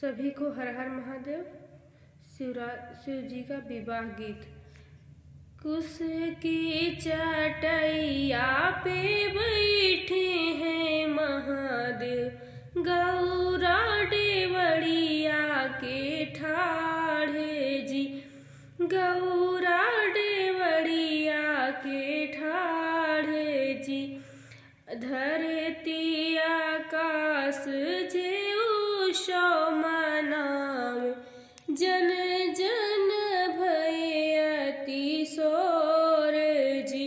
सभी को हर हर महादेव। शिव जी का विवाह गीत। कुश की चटैया पे बैठे हैं महादेव, गौरा डेवड़िया के ठाढ़े जी, गौरा डेवड़िया के ठाढ़े जी। धरती आकाश जेऊ सो मनावे, जन जन भय अति शोर जी,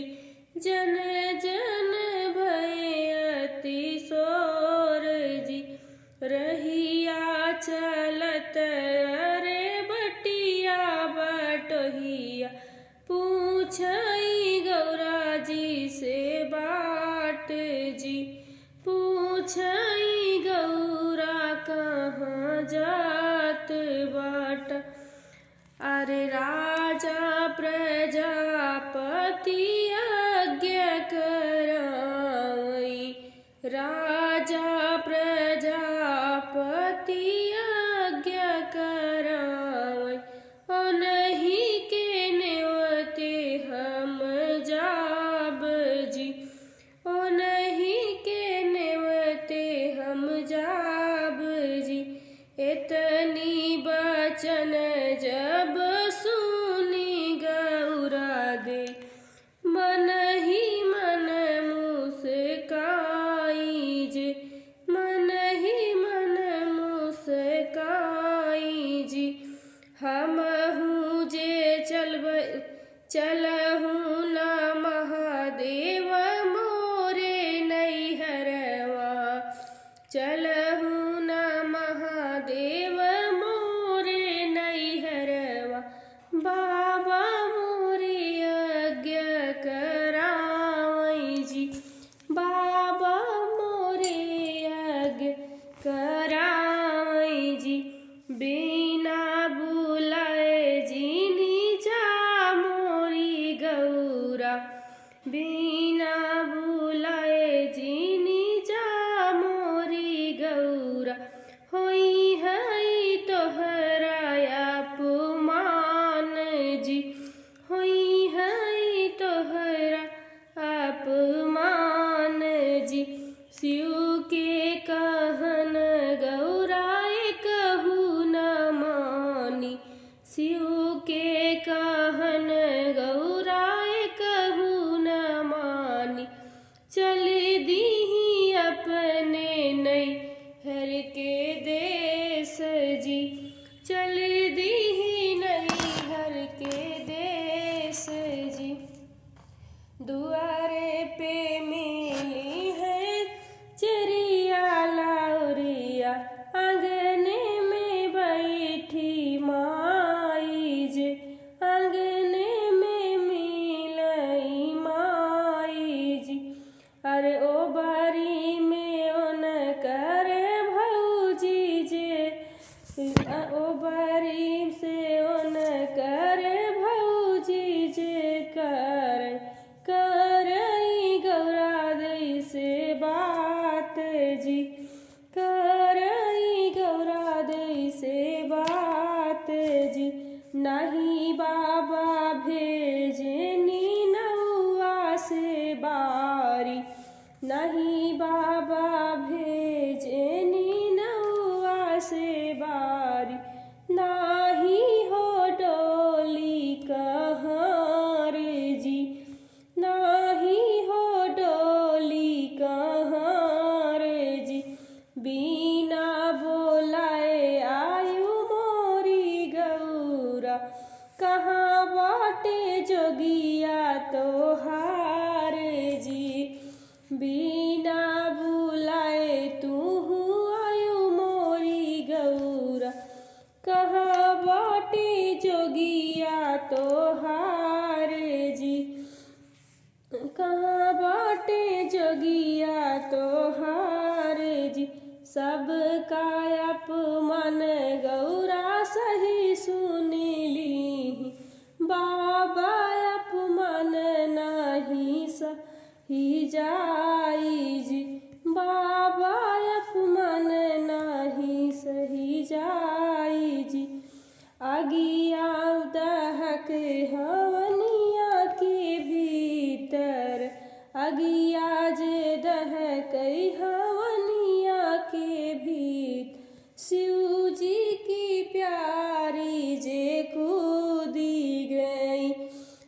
जन जन भय अति शोर जी। रहिया चलत अरे बटिया बटोहिया, पूछई गौरा जी से बाट जी, पूछई गौरा कहाँ जात बाट। अरे राजा प्रजापति आज्ञा कराई, राजा प्रजापति आज्ञा कराई। ओ नहीं के नेवते हम जाब जी, ओ नहीं के नेवते हम जाब जी। इतनी बचन जब सुनी गौरा दे, मन ही मन मुस्काई जे, मन ही मन मुस्काई जी। हमहूँ जे चलहूँ न महादेव मोरे नैहरवा, चलहूँ न महादेव मोरे नैहरवा। बाबा मोरे आज्ञा करावई जी, बाबा मोरे आज्ञा करावई जी। बिना बुलाए जीनी जा मोरी गौरा, बिना बुलाए जीनी जा मोरी गौरा। होई है तोहरा अपमान जी, होई है तोहरा अपमान जी। शिव के कहन गौरा कहू न मानी, शिव के कहन गौरा कहू न मानी। चल दीही अपने नैहर के देश जी, चल दीही नैहर के देश जी। दुआरे पे मिली है चरिया लाउरिया, आंगने में बैठी माई जे, आंगने में मिलई माई जी। अरे ओ बारी में ओन कर भौजी जे, ओ बारी से ओन कर भौजी जे करई गौरा दई से बात जी, करई गौरा दई से बात जी। नहीं बाबा भेजनी नौआ से बारी, नहीं बाबा भेजनी नौआ से बारी। नाही हो डोली कहाँ रे जी, नाही हो डोली कहाँ रे जी। बिना बोलाए आयु मोरी गौरा, कहाँ बाटे जोगिया तोहार जी। बिना बुलाए तू आयु मोरी गौरा, कहाँ बाटे जोगिया तोहार जी, कहाँ बाटे जोगिया तोहार जी। सबका अपमान गौरा सही सुनिली, बाबा अपमान नहीं सही जाई जी, बाबा अपमान नहीं सही जाई जी। आगिया दहक हवनिया के भीतर, आगिया जे दहक हवनिया के भीतर। शिव जी की प्यारी जे कूदी गई,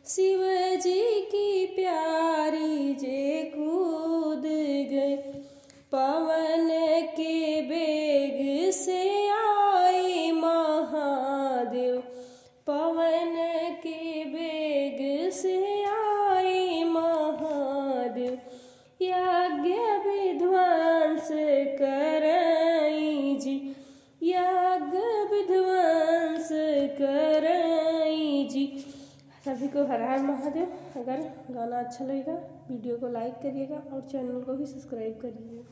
शिव जी की प्यारी जे कूद गई। पवन के बेग से आए महादेव, पवन के बेग से आए महादेव। यज्ञ विध्वंस करई जी, यज्ञ विध्वंस करई जी। सभी को हर हर महादेव। अगर गाना अच्छा लगेगा वीडियो को लाइक करिएगा और चैनल को भी सब्सक्राइब करिएगा।